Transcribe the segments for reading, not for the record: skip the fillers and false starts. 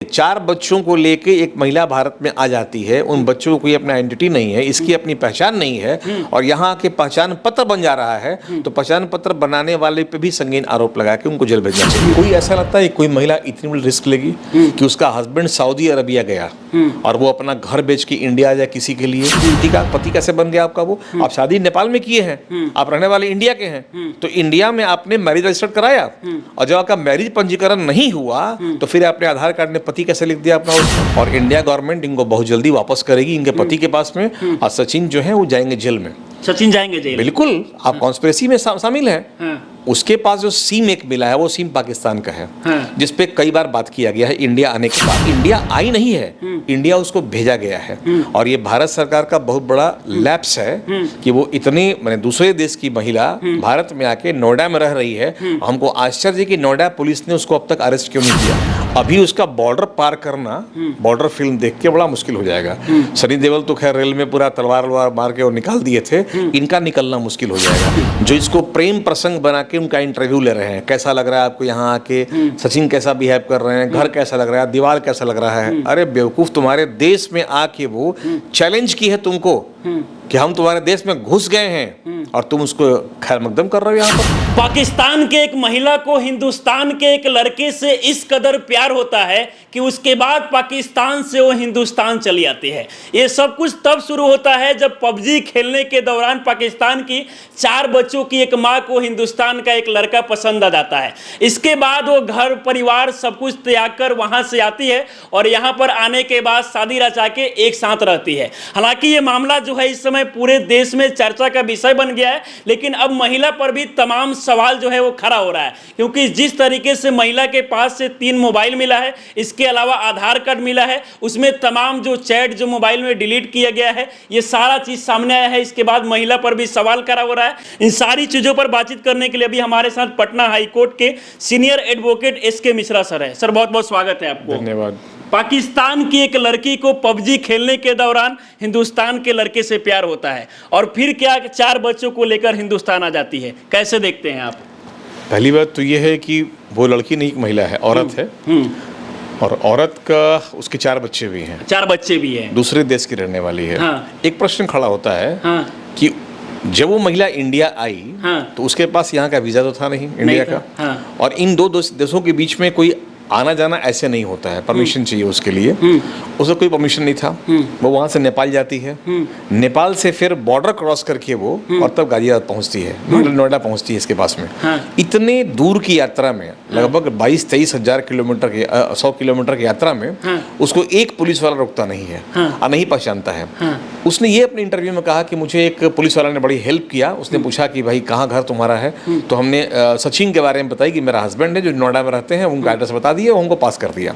4 बच्चों को लेके एक महिला भारत में आ जाती है, उन बच्चों को कोई अपना आइडेंटिटी नहीं है, इसकी अपनी पहचान नहीं है, और यहाँ के पहचान पत्र बन जा रहा है, तो पहचान पत्र बनाने वाले पे भी संगीन आरोप लगा के उनको जेल भेजना चाहिए। कोई ऐसा लगता है कोई महिला इतनी बड़ी रिस्क लेगी कि उसका हस्बैंड सऊदी अरबिया गया और वो अपना घर बेच के इंडिया जाए किसी के लिए? पति कैसे बन गया आपका? वो आप शादी नेपाल में किए हैं, आप रहने वाले इंडिया के हैं, तो इंडिया में आपने मैरिज रजिस्टर्ड कराया, और जब आपका मैरिज पंजीकरण नहीं हुआ तो फिर आपने आधार कार्ड में पति कैसे लिख दिया अपना? और इंडिया गवर्नमेंट इनको बहुत जल्दी वापस करेगी इनके पति के पास में, और सचिन जो है वो जाएंगे जेल में। सचिन जाएंगे जेल? बिल्कुल, आप कॉन्स्पिरेसी में शामिल हैं। उसके पास जो सिम एक मिला है वो सिम पाकिस्तान का है, जिसपे कई बार बात किया गया है इंडिया आने के बाद। इंडिया आई नहीं है, इंडिया उसको भेजा गया है, और ये भारत सरकार का बहुत बड़ा लैप्स है कि वो इतनी मैंने दूसरे देश की महिला भारत में आके नोएडा में रह रही है। हमको आश्चर्य है कि नोएडा पुलिस ने उसको अब तक अरेस्ट क्यों नहीं किया। अभी उसका बॉर्डर पार करना, बॉर्डर फिल्म देख के बड़ा मुश्किल हो जाएगा। सनी देओल तो खैर रेल में पूरा तलवार मार के और निकाल दिए थे, इनका निकलना मुश्किल हो जाएगा। जो इसको प्रेम प्रसंग बना के उनका इंटरव्यू ले रहे हैं, कैसा लग रहा है आपको यहाँ आके, सचिन कैसा बिहेव कर रहे हैं, घर कैसा लग रहा है, दीवार कैसा लग रहा है। अरे बेवकूफ, तुम्हारे देश में आके वो चैलेंज की है तुमको कि हम तुम्हारे देश में घुस गए हैं और तुम उसको खैर मकदम कर रहे हो। यहाँ पर पाकिस्तान के एक महिला को हिंदुस्तान के एक लड़के से इस कदर प्यार होता है कि उसके बाद पाकिस्तान से वो हिंदुस्तान चली आती है। ये सब कुछ तब शुरू होता है जब पबजी खेलने के दौरान पाकिस्तान की 4 बच्चों की एक माँ को हिंदुस्तान का एक लड़का पसंद आ जाता है। इसके बाद वो घर परिवार सब कुछ त्याग कर वहाँ से आती है और यहाँ पर आने के बाद शादी रचा के एक साथ रहती है। हालांकि ये मामला जो है इस समय पूरे देश में चर्चा का विषय बन गया है, लेकिन अब महिला पर भी तमाम सवाल जो है वो खड़ा हो रहा है, क्योंकि जिस तरीके से महिला के पास से 3 मोबाइल मिला है, इसके अलावा आधार कार्ड मिला है, उसमें तमाम जो चैट जो मोबाइल में डिलीट किया गया है, ये सारा चीज सामने आया है। इसके बाद महिला पर भी सवाल खड़ा हो रहा है। इन सारी चीजों पर बातचीत करने के लिए अभी हमारे साथ पटना हाईकोर्ट के senior advocate SK Mishra sir है। सर बहुत बहुत स्वागत है आपको। धन्यवाद। पाकिस्तान की एक लड़की को पबजी खेलने के दौरान हिंदुस्तान के लड़के से प्यार होता है और फिर क्या 4 बच्चों को लेकर हिंदुस्तान आ जाती है, कैसे देखते हैं आप? पहली बात तो ये है कि वो लड़की नहीं, एक महिला है, औरत है, और औरत का उसके 4 बच्चे भी हैं। 4 बच्चे भी हैं, दूसरे देश की रहने वाली है। हाँ। एक प्रश्न खड़ा होता है कि जब वो महिला इंडिया आई तो उसके पास यहाँ का वीजा तो था नहीं इंडिया का, और इन 2 देशों के बीच में कोई आना जाना ऐसे नहीं होता है, परमिशन चाहिए उसके लिए। उसे कोई परमिशन नहीं था, वो वहाँ से नेपाल जाती है, नेपाल से फिर बॉर्डर क्रॉस करके वो और तब गाजियाबाद पहुँचती है, नोएडा पहुँचती है इसके पास में। इतने दूर की यात्रा में, लगभग 22-23 हज़ार किलोमीटर की 100 किलोमीटर की यात्रा में उसको एक पुलिस वाला रोकता नहीं है और नहीं पहचानता है। उसने ये अपने इंटरव्यू में कहा कि मुझे एक पुलिस वाला ने बड़ी हेल्प किया। उसने पूछा कि भाई कहाँ घर तुम्हारा है, तो हमने सचिन के बारे में बताई कि मेरा हस्बैंड है जो नोएडा में रहते हैं, उनका एड्रेस बता दिया, उनको पास कर दिया।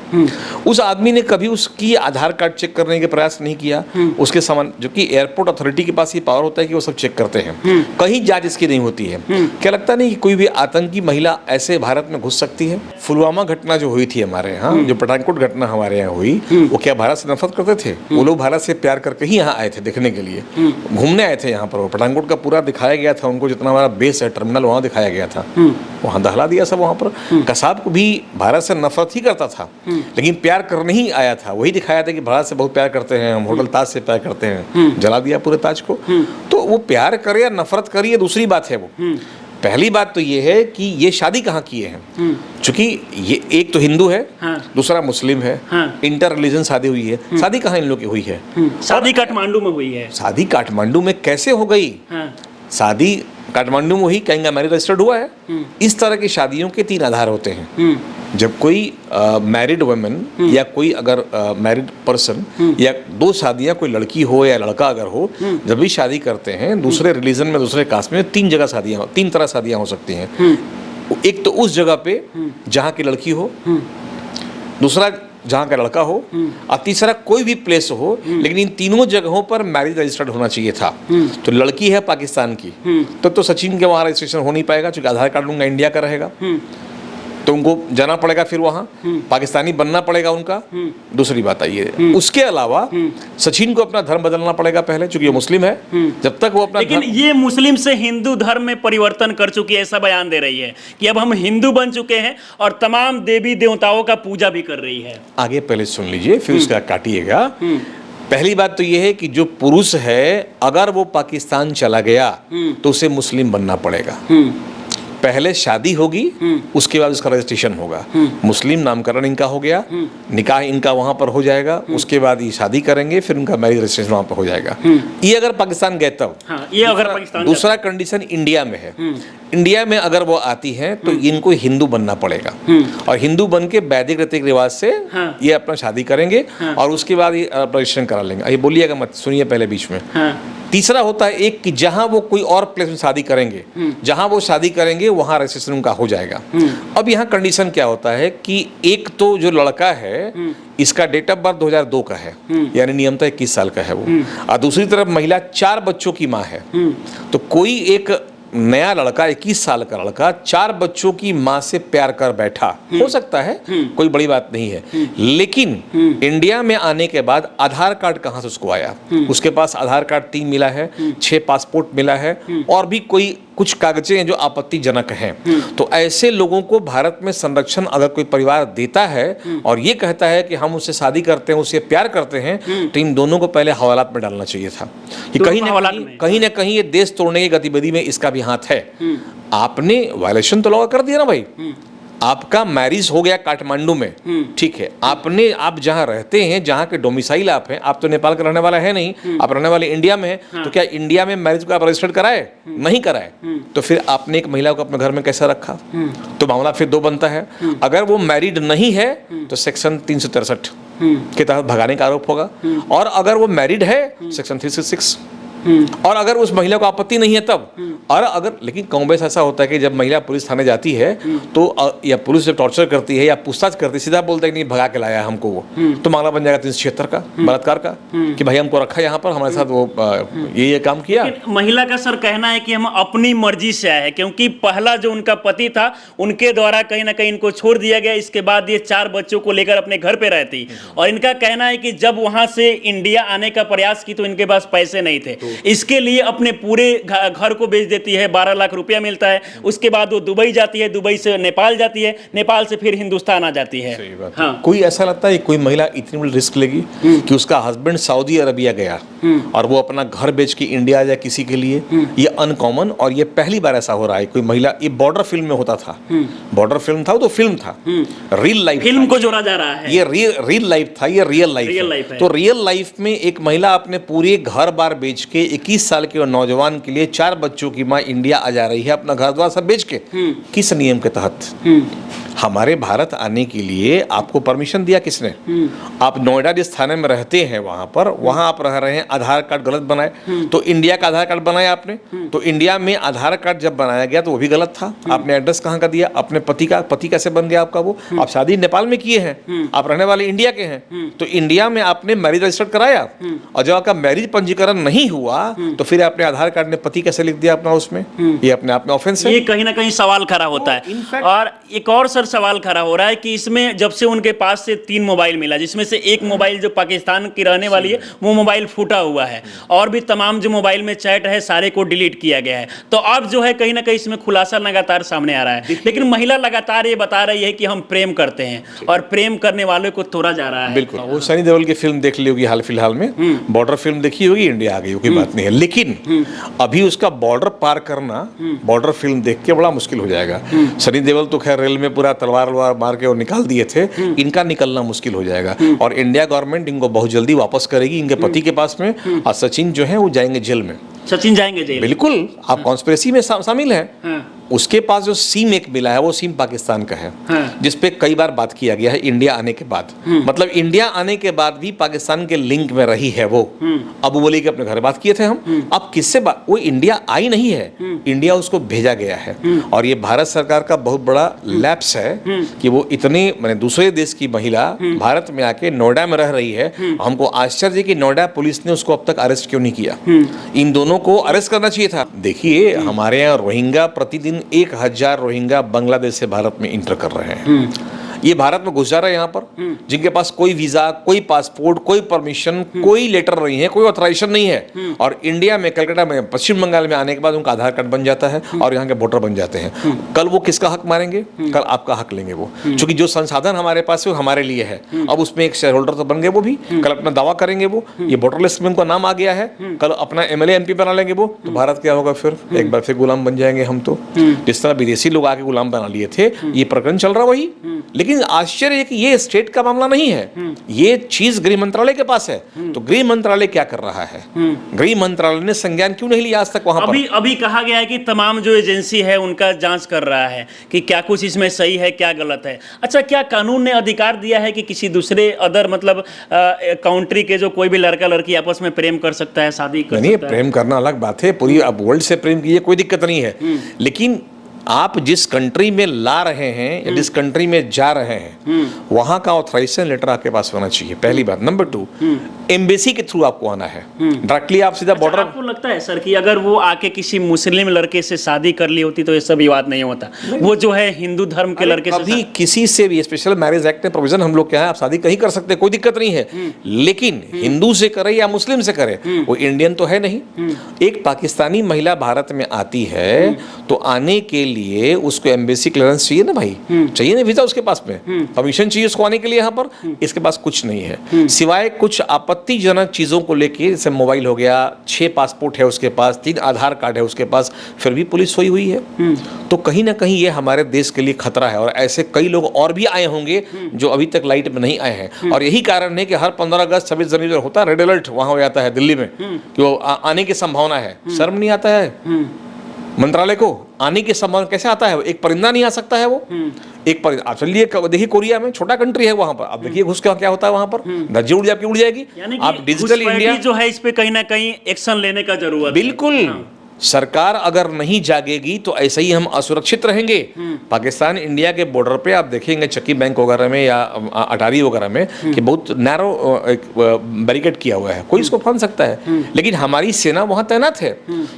उस आदमी ने कभी उसकी आधार कार्ड चेक करने के प्रयास नहीं किया, उसके सामान, जो कि एयरपोर्ट अथॉरिटी के पास ये पावर होता है कि वो सब चेक करते हैं, कहीं जांच इसकी नहीं होती है। क्या लगता नहीं कि कोई भी आतंकी महिला ऐसे भारत में घुस सकती है? पुलवामा घटना जो हुई थी हमारे यहाँ, जो पठानकोट घटना हमारे यहाँ हुई, वो क्या भारत से नफरत करते थे? वो लोग भारत से प्यार करके ही यहाँ आए थे, देखने के लिए घूमने आए थे यहाँ पर। पठानकोट का पूरा दिखाया गया था उनको, जितना हमारा बेस है टर्मिनल वहाँ दिखाया गया था, वहाँ दहला दिया सब। वहाँ पर कसाब को भी भारत से नफरत ही करता था, लेकिन प्यार करने ही आया था, वही दिखाया था कि भारत से बहुत प्यार करते हैं हम, होटल ताज से प्यार करते हैं, जला दिया पूरे ताज को। तो वो प्यार करे या नफरत करे ये दूसरी बात है। वो पहली बात तो ये है कि ये शादी कहाँ किए हैं, चूंकि ये एक तो हिंदू है, दूसरा मुस्लिम है, इंटर रिलीजन शादी हुई है। शादी कहाँ इन लोग की हुई है? शादी काठमांडू में हुई है। शादी काठमांडू में कैसे हो गई? शादी काठमांडू में हुई, कहीं मैरिज रजिस्टर्ड हुआ है? इस तरह की शादियों के 3 आधार होते हैं। जब कोई मैरिड वुमेन या कोई अगर मैरिड पर्सन या 2 शादियां, कोई लड़की हो या लड़का अगर हो, जब भी शादी करते हैं दूसरे रिलीजन में, दूसरे कास्ट में, 3 जगह शादियां, 3 तरह शादियां हो सकती हैं। एक तो उस जगह पे जहाँ की लड़की हो, दूसरा जहाँ का लड़का हो, और तीसरा कोई भी प्लेस हो, लेकिन इन तीनों जगहों पर मैरिज रजिस्टर्ड होना चाहिए था। तो लड़की है पाकिस्तान की, तो सचिन के वहाँ रजिस्ट्रेशन हो नहीं पाएगा, क्योंकि आधार कार्ड उनका इंडिया का रहेगा। तो उनको जाना पड़ेगा, फिर वहाँ पाकिस्तानी बनना पड़ेगा उनका। दूसरी बात आई है, उसके अलावा सचिन को अपना धर्म बदलना पड़ेगा पहले, चूंकि ये मुस्लिम है। जब तक वो अपना लेकिन ये मुस्लिम से हिंदू धर्म में परिवर्तन कर चुकी है, ऐसा बयान दे रही है कि अब हम हिंदू बन चुके हैं और तमाम देवी देवताओं का पूजा भी कर रही है। आगे पहले सुन लीजिए, फिर उसका काटिएगा। पहली बात तो ये है कि जो पुरुष है अगर वो पाकिस्तान चला गया तो उसे मुस्लिम बनना पड़ेगा। पहले शादी होगी, उसके बाद उसका रजिस्ट्रेशन होगा। मुस्लिम नामकरण इनका हो गया, निकाह इनका वहां पर हो जाएगा, उसके बाद ये शादी करेंगे, फिर उनका मैरिज रजिस्ट्रेशन वहां पर हो जाएगा। ये अगर पाकिस्तान गए तब। ये अगर पाकिस्तान दूसरा कंडीशन इंडिया में है, इंडिया में अगर वो आती हैं तो इनको हिंदू बनना पड़ेगा और हिंदू बन के वैदिक रीति रिवाज से ये अपना शादी करेंगे और उसके बाद ये रजिस्ट्रेशन करा लेंगे। ये बोलिएगा मत, सुनिए पहले बीच में। तीसरा होता है एक कि जहां वो कोई और प्लेस में शादी करेंगे, जहां वो शादी करेंगे वहां रजिस्ट्रेशन उनका हो जाएगा। अब यहाँ कंडीशन क्या होता है कि एक तो जो लड़का है इसका डेट ऑफ बर्थ 2002 का है, यानी नियमतः 21 साल का है वो, और दूसरी तरफ महिला 4 बच्चों की माँ है। तो कोई एक नया लड़का 21 साल का लड़का 4 बच्चों की माँ से प्यार कर बैठा, हो सकता है, कोई बड़ी बात नहीं है। लेकिन इंडिया में आने के बाद आधार कार्ड कहाँ से उसको आया? उसके पास आधार कार्ड 3 मिला है, 6 पासपोर्ट मिला है और भी कोई कुछ कागजें हैं जो आपत्तिजनक हैं। तो ऐसे लोगों को भारत में संरक्षण अगर कोई परिवार देता है और ये कहता है कि हम उससे शादी करते हैं, उससे प्यार करते हैं, तो इन दोनों को पहले हवालात में डालना चाहिए था कि कहीं ना कहीं ये देश तोड़ने की गतिविधि में इसका भी हाथ है। आपने वायलेशन तो लॉ कर दिया ना भाई, आपका मैरिज हो गया काठमांडू में, ठीक है, आप जहां रहते हैं, जहां के डोमिसाइल आप हैं, आप तो नेपाल का रहने वाला है नहीं, आप रहने वाले इंडिया में हैं, तो क्या इंडिया में मैरिज को आप रजिस्टर्ड कराए? नहीं कराए, तो फिर आपने एक महिला को अपने घर में कैसा रखा? तो मामला फिर 2 बनता है। अगर वो मैरिड नहीं है तो सेक्शन 363 के तहत भगाने का आरोप होगा, और अगर वो मैरिड है सेक्शन 366, और अगर उस महिला को आपत्ति नहीं है तब। और अगर, लेकिन कॉन्ग्रेस ऐसा होता है कि जब महिला पुलिस थाने जाती है तो या पुलिस जब टॉर्चर करती है या पूछताछ करती है, सीधा बोलता है कि नहीं भगा के लाया हमको वो, तो मामला बन जाएगा 376 का, बलात्कार का, कि भाई हमको रखा यहाँ पर, हमारे साथ वो ये काम किया। महिला का सर कहना है कि हम अपनी मर्जी से आए हैं, क्योंकि पहला जो उनका पति था उनके द्वारा कहीं ना कहीं इनको छोड़ दिया गया। इसके बाद ये 4 बच्चों को लेकर अपने घर पे रहती, और इनका कहना है कि जब वहां से इंडिया आने का प्रयास की तो इनके पास पैसे नहीं थे, इसके लिए अपने पूरे घर को बेच देती है, 12 लाख रुपया मिलता है। उसके बाद वो दुबई जाती है, दुबई से नेपाल जाती है, नेपाल से फिर हिंदुस्तान आ जाती है। सही बात। हाँ। कोई ऐसा लगता है कोई महिला इतनी बड़ी रिस्क लेगी कि उसका हस्बैंड सऊदी अरबिया गया और वो अपना घर बेच के इंडिया आ जाए किसी के लिए? ये अनकॉमन, और ये पहली बार ऐसा हो रहा है। कोई महिला, ये बॉर्डर फिल्म में होता था, बॉर्डर फिल्म था, वो तो फिल्म था, रियल लाइफ फिल्म को जोड़ा जा रहा है, ये रियल लाइफ था, ये रियल लाइफ है। तो रियल लाइफ में एक महिला अपने पूरे घर बार बेच के 21 साल के नौजवान के लिए 4 बच्चों की माँ इंडिया आ जा रही है, अपना घर द्वार सब बेच के। किस नियम के तहत? हमारे भारत आने के लिए आपको परमिशन दिया किसने? आप नोएडा जिस थाने में रहते हैं वहां आप रह रहे हैं, आधार कार्ड गलत बनाए, तो इंडिया का आधार कार्ड बनाया आपने, तो इंडिया में आधार कार्ड जब बनाया गया तो वो भी गलत था। आपने एड्रेस कहाँ का दिया? अपने पति का, पति कैसे बन गया आपका वो? आप शादी नेपाल में किए हैं, आप रहने वाले इंडिया के हैं, तो इंडिया में आपने मैरिज रजिस्टर्ड कराया, और जब आपका मैरिज पंजीकरण नहीं हुआ तो फिर आपने आधार कार्ड में पति कैसे लिख दिया अपना उसमें? ये अपने आप में ऑफेंस है। ये कहीं ना कहीं सवाल खड़ा होता है। और एक और सवाल खड़ा हो रहा है कि इसमें जब से उनके पास से 3 मोबाइल मिला, जिसमें से एक मोबाइल जो पाकिस्तान की रहने वाली है वो मोबाइल फूटा हुआ है, और भी तमाम जो मोबाइल में चैट है सारे को डिलीट किया गया है। तो अब जो है कहीं ना कहीं इसमें खुलासा लगातार सामने आ रहा है। लेकिन महिला लगातार ये बता रही है कि हम प्रेम करते हैं, और प्रेम करने वालों को तोड़ा जा रहा है। बिल्कुल, वो सनी देओल की फिल्म देख ली होगी हाल फिलहाल में, बॉर्डर फिल्म देखी होगी, इंडिया आ गई होगी, बात नहीं है। लेकिन अभी उसका बॉर्डर पार करना, बॉर्डर फिल्म देख के बड़ा मुश्किल हो जाएगा। सनी देओल तो खैर रेल में पूरा तलवार मार के और निकाल दिए थे, इनका निकलना मुश्किल हो जाएगा, और इंडिया गवर्नमेंट इनको बहुत जल्दी वापस करेगी इनके पति के पास में, और सचिन जो है वो जाएंगे जेल में। सचिन जाएंगे जेल? बिल्कुल, आप कॉन्स्पिरेसी में शामिल हैं। उसके पास जो सिम एक मिला है वो सिम पाकिस्तान का है, जिसपे कई बार बात किया गया है इंडिया आने के बाद। मतलब इंडिया आने के बाद भी पाकिस्तान के लिंक में रही है वो। अब बोले कि अपने घर बात किए थे हम, अब किससे बात? वो इंडिया आई नहीं है, इंडिया उसको भेजा गया है। और ये भारत सरकार का बहुत बड़ा लैप्स है कि वो इतने मैंने दूसरे देश की महिला भारत में आके नोएडा में रह रही है। हमको आश्चर्य है कि नोएडा पुलिस ने उसको अब तक अरेस्ट क्यों नहीं किया। इन दोनों को अरेस्ट करना चाहिए था। देखिए, हमारे यहाँ रोहिंग्या प्रतिदिन दिन 1000 रोहिंग्या बांग्लादेश से भारत में इंटर कर रहे हैं। ये भारत में घुस जा रहे हैं यहाँ पर, जिनके पास कोई वीजा, कोई पासपोर्ट, कोई परमिशन, कोई लेटर नहीं है, कोई ऑथराइजेशन नहीं है, और इंडिया में, कलकत्ता में, पश्चिम बंगाल में आने के बाद उनका आधार कार्ड बन जाता है और यहाँ के वोटर बन जाते हैं। कल वो किसका हक मारेंगे? कल आपका हक लेंगे वो, क्योंकि जो संसाधन हमारे पास है वो हमारे लिए है। अब उसमें एक शेयर होल्डर तो बन गए वो भी, कल अपना दावा करेंगे वो, ये वोटर लिस्ट में उनका नाम आ गया है, कल अपना MLA MP बना लेंगे वो, तो भारत क्या होगा फिर? एक बार फिर गुलाम बन जाएंगे हम तो। जिस तरह विदेशी लोग आके गुलाम बना लिए थे, ये प्रकरण चल रहा वही। लेकिन आश्चर्य है कि ये स्टेट का मामला नहीं है, ये चीज गृह मंत्रालय के पास है। तो गृह मंत्रालय क्या कर रहा है? गृह मंत्रालय ने संज्ञान क्यों नहीं लिया आज तक वहां पर? अभी कहा गया है कि तमाम जो एजेंसी है उनका जांच कर रहा है कि क्या कुछ इसमें सही है, क्या गलत है। अच्छा, क्या कानून ने अधिकार दिया है कि किसी दूसरे अदर मतलब कंट्री के जो कोई भी लड़का लड़की आपस में प्रेम कर सकता है, शादी कर नहीं, सकता है? प्रेम करना अलग बात है, पूरी अब वर्ल्ड से प्रेम कीजिए, कोई दिक्कत नहीं है। लेकिन आप जिस कंट्री में ला रहे हैं या जिस कंट्री में जा रहे हैं, वहां का ऑथराइजेशन लेटर आपके पास होना चाहिए, पहली बात। नंबर 2, एम्बेसी के थ्रू आपको आना है, डायरेक्टली आप सीधा बॉर्डर। आपको लगता है सर कि अगर वो आके किसी मुस्लिम लड़के से शादी कर ली होती तो ये सब विवाद नहीं होता? वो जो है हिंदू धर्म के लड़के से अभी किसी से भी, स्पेशल मैरिज एक्ट में प्रोविजन हम लोग क्या है, आप शादी कहीं कर सकते हैं, कोई दिक्कत नहीं है। लेकिन हिंदू से करे या मुस्लिम से करे, वो इंडियन तो है नहीं। एक पाकिस्तानी महिला भारत में आती है तो आने के लिए उसको एम्बेसी क्लियरेंस चाहिए ना भाई, चाहिए ना वीजा उसके पास में, परमिशन चाहिए उसको आने के लिए यहाँ पर। इसके पास कुछ नहीं है सिवाय कुछ आपत्तिजनक चीजों को लेके, जैसे मोबाइल हो गया, 6 पासपोर्ट है उसके पास, 3 आधार कार्ड है उसके पास, फिर भी पुलिस सोई हुई है। तो कहीं ना कहीं ये हमारे देश के लिए खतरा है, और ऐसे कई लोग और भी आए होंगे जो अभी तक लाइट में नहीं आए हैं। और यही कारण है कि हर 15 अगस्त 26 जनवरी होता है रेड अलर्ट, वहां हो जाता है दिल्ली में कि वो आने की संभावना है। शर्म नहीं आता है मंत्रालय को? आने की संभावना कैसे आता है? एक परिंदा नहीं आ सकता है वो? एक परिंदा आप चलिए, देखिए कोरिया में छोटा कंट्री है, वहां पर आप देखिए घुस के क्या होता है वहां पर, धज्जी उड़ जाएगी, उड़ जाएगी। आप डिजिटल इंडिया जो है इस पे कहीं ना कहीं एक्शन लेने का जरूरत है। बिल्कुल। सरकार अगर नहीं जागेगी तो ऐसे ही हम असुरक्षित रहेंगे। पाकिस्तान इंडिया के बॉर्डर पे आप देखेंगे चक्की बैंक वगैरह में या अटारी वगैरह में कि बहुत नैरो बैरिकेड किया हुआ है, कोई इसको फांद सकता है। लेकिन हमारी सेना वहां तैनात है,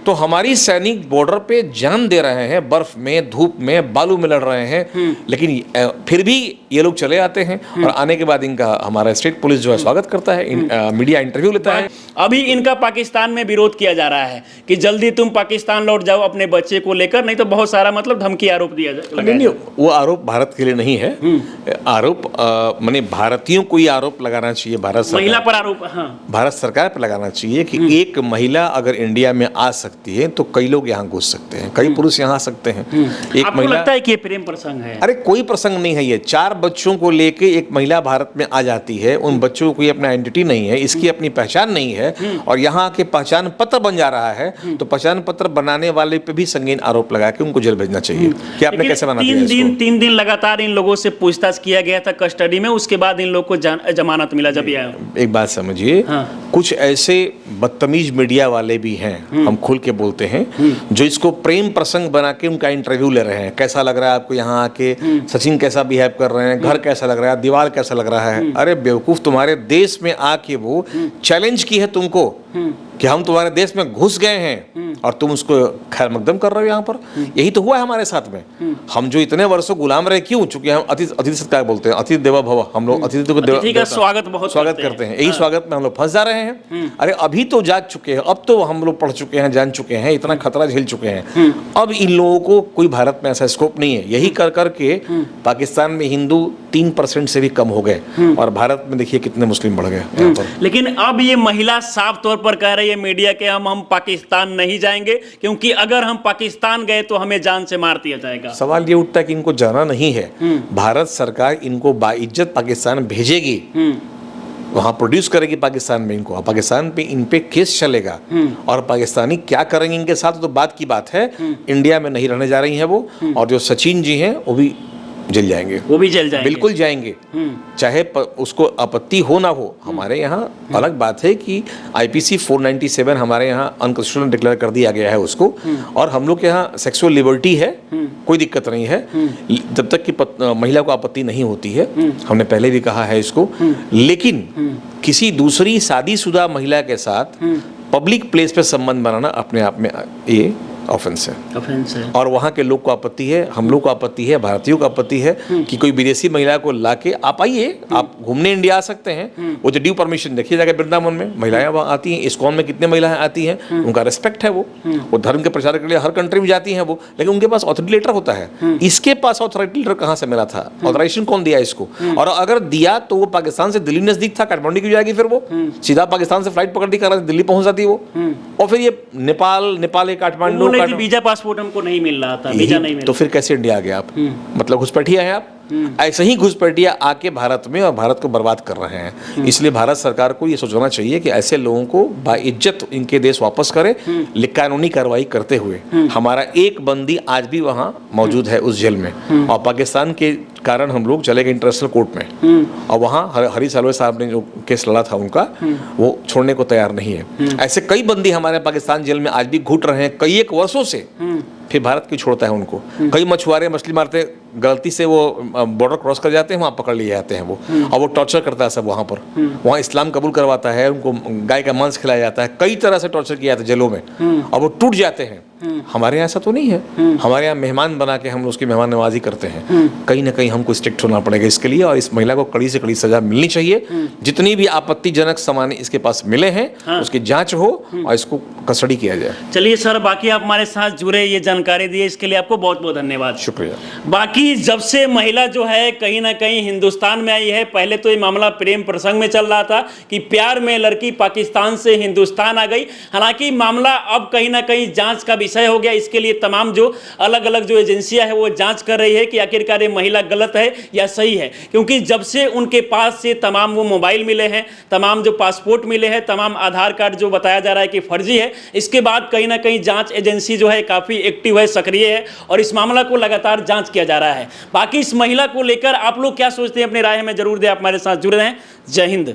तो हमारी सैनिक बॉर्डर पे जान दे रहे हैं, बर्फ में, धूप में, बालू में लड़ रहे हैं। लेकिन फिर भी ये लोग चले आते हैं, और आने के बाद इनका हमारा स्टेट पुलिस जो है स्वागत करता है, मीडिया इंटरव्यू लेता है। अभी इनका पाकिस्तान में विरोध किया जा रहा है कि जल्दी तुम पाकिस्तान लौट जाओ अपने बच्चे को लेकर, नहीं तो बहुत सारा मतलब धमकी आरोप दिया जाए। नहीं, वो आरोप भारत के लिए नहीं है। आरोप माने भारतीयों को ही आरोप लगाना चाहिए, भारत सरकार, महिला पर आरोप, हाँ, भारत सरकार पर लगाना चाहिए कि एक महिला अगर इंडिया में आ सकती है तो कई लोग यहाँ घुस सकते हैं, कई पुरुष यहाँ आ सकते हैं। एक आपको महिला, लगता है कि ये प्रेम प्रसंग है? अरे कोई प्रसंग नहीं है, ये 4 बच्चों को लेके एक महिला भारत में आ जाती है, उन बच्चों को कोई अपना आइडेंटिटी नहीं है, इसकी अपनी पहचान नहीं है, और यहाँ के पहचान पत्र बन जा रहा है, तो पहचान पत्र बनाने वाले पे भी संगीन आरोप लगा के उनको जेल भेजना चाहिए कि आपने कैसे बना दिया इसको। 3 दिन लगातार इन लोगों से पूछताछ किया गया था कस्टडी में, उसके बाद इन लोगों को जमानत मिला जब आया। एक बात समझिए, कुछ ऐसे बदतमीज मीडिया वाले भी हैं, हम खुल के बोलते हैं, जो इसको प्रेम प्रसंग बना के उनका इंटरव्यू ले रहे हैं। कैसा लग रहा है आपको यहाँ आके, सचिन कैसा बिहेव कर रहे हैं, घर कैसा लग रहा है, दीवार कैसा लग रहा है। अरे बेवकूफ, तुम्हारे देश में आके वो चैलेंज की है तुमको कि हम तुम्हारे देश में घुस गए हैं और तुम उसको खैर मकदम कर रहे हो यहाँ पर। यही तो हुआ है हमारे साथ में। हम जो इतने वर्षों गुलाम रहे, क्यों? चूंकि हम अतिथि सत्कार बोलते हैं, अतिथि देवो भव, हम लोग अतिथि को स्वागत करते हैं, यही स्वागत में हम लोग फंस जा रहे हैं। अरे अभी तो जाग चुके हैं, अब तो हम लोग पढ़ चुके हैं, जान चुके हैं, इतना खतरा झेल चुके हैं। अब इन लोगों को कोई भारत में ऐसा स्कोप नहीं है। यही कर करके पाकिस्तान में हिंदू 3% से भी कम हो गए, और भारत में देखिए कितने मुस्लिम बढ़ गए। लेकिन अब ये महिला साफ तौर पर कह रही है मीडिया के, हम पाकिस्तान नहीं जाएंगे, क्योंकि अगर हम पाकिस्तान गए तो हमें जान से मार दिया जाएगा। सवाल ये उठता है कि इनको जाना नहीं है, भारत सरकार इनको बाइज्जत पाकिस्तान भेजेगी, वहां प्रोड्यूस करेगी पाकिस्तान में इनको, पाकिस्तान पे इन पे केस चलेगा, और पाकिस्तानी क्या करेंगे इनके साथ तो बात की बात है। इंडिया में नहीं रहने जा रही हैं वो, और जो सचिन जी हैं वो भी जेल जाएंगे, वो भी जेल जाएंगे, बिल्कुल जाएंगे, चाहे उसको आपत्ति हो ना हो। हमारे यहाँ अलग बात है कि IPC 497 हमारे यहाँ अनकॉन्स्टिट्यूशनल डिक्लेयर कर दिया गया है उसको, और हम लोग के यहाँ सेक्सुअल लिबर्टी है, कोई दिक्कत नहीं है जब तक कि महिला को आपत्ति नहीं होती है। हमने पहले भी कहा है इसको। लेकिन किसी दूसरी शादीशुदा महिला के साथ पब्लिक प्लेस पे संबंध बनाना अपने आप में ये ऑफेंस है। ऑफेंस है। और वहाँ के लोग को आपत्ति है, हम लोग को आपत्ति है, भारतीयों को आपत्ति है कि कोई विदेशी महिला को लाके आप आइए, आप घूमने इंडिया आ सकते हैं, वो जो ड्यू परमिशन देखिए जाकर वृंदावन में महिलाएं वहाँ आती हैं, इस्कॉन में कितने महिलाएं आती हैं, उनका रिस्पेक्ट है, वो धर्म के प्रचार के लिए हर कंट्री में जाती हैं वो, लेकिन उनके पास ऑथोरिटी लेटर होता है। इसके पास ऑथोरिटी लेटर कहाँ से मिला था? ऑथराइजेशन कौन दिया इसको? और अगर दिया तो वो पाकिस्तान से दिल्ली नजदीक था, काठमांडू की जाएगी, फिर वो सीधा पाकिस्तान से फ्लाइट पकड़ दी, दिल्ली पहुंच जाती वो, और फिर ये नेपाल काठमांडू वीजा पासपोर्ट हमको नहीं मिल रहा था, वीजा नहीं मिल, तो फिर कैसे इंडिया आ गए आप? मतलब घुसपैठिया है आप। ऐसे ही घुसपैठिया आके भारत में और भारत को बर्बाद कर रहे हैं। इसलिए भारत सरकार को ये सोचना चाहिए कि ऐसे लोगों को बाइज्जत इनके देश वापस करे, कानूनी कार्रवाई करते हुए। हमारा एक बंदी आज भी वहाँ मौजूद है उस जेल में, और पाकिस्तान के कारण हम लोग चले गए इंटरनेशनल कोर्ट में, और वहाँ हरी सालवे साहब ने जो केस लड़ा था उनका, वो छोड़ने को तैयार नहीं है। ऐसे कई बंदी हमारे पाकिस्तान जेल में आज भी घुट रहे हैं कई एक वर्षों से, फिर भारत क्यों छोड़ता है उनको? कई मछुआरे मछली मारते गलती से वो बॉर्डर क्रॉस कर जाते हैं, वहाँ पकड़ लिए जाते हैं वो, और वो टॉर्चर करता है सब वहाँ पर, वहाँ इस्लाम कबूल करवाता है, उनको गाय का मांस खिलाया जाता है, कई तरह से टॉर्चर किया जाता है जेलों में, और वो टूट जाते हैं। हमारे यहाँ ऐसा तो नहीं है। हमारे यहाँ मेहमान बना के हम उसकी मेहमान नवाजी करते हैं। कहीं ना कहीं हमको स्ट्रिक्ट होना पड़ेगा इसके लिए, और इस महिला को कड़ी से कड़ी सजा मिलनी चाहिए। जितनी भी आपत्तिजनक सामान इसके पास मिले हैं उसकी जांच हो और इसको कस्टडी किया जाए। चलिए सर, बाकी आप हमारे साथ जुड़े, ये जानकारी दिए, इसके लिए आपको बहुत बहुत धन्यवाद। शुक्रिया। बाकी जब से महिला जो है कहीं ना कहीं हिंदुस्तान में आई है, पहले तो ये मामला प्रेम प्रसंग में चल रहा था कि प्यार में लड़की पाकिस्तान से हिंदुस्तान आ गई। हालांकि मामला अब कहीं ना कहीं जांच का विषय हो गया। इसके लिए तमाम जो अलग अलग जो एजेंसियां है वो जांच कर रही है कि आखिरकार ये महिला गलत है या सही है, क्योंकि जब से उनके पास से तमाम वो मोबाइल मिले हैं, तमाम जो पासपोर्ट मिले हैं, तमाम आधार कार्ड जो बताया जा रहा है कि फर्जी है, इसके बाद कहीं ना कहीं जांच एजेंसी जो है काफ़ी एक्टिव है, सक्रिय है, और इस मामला को लगातार जांच किया जा रहा है। बाकी इस महिला को लेकर आप लोग क्या सोचते हैं, अपनी राय हमें जरूर दें। आप हमारे साथ जुड़ रहे हैं। जय हिंद।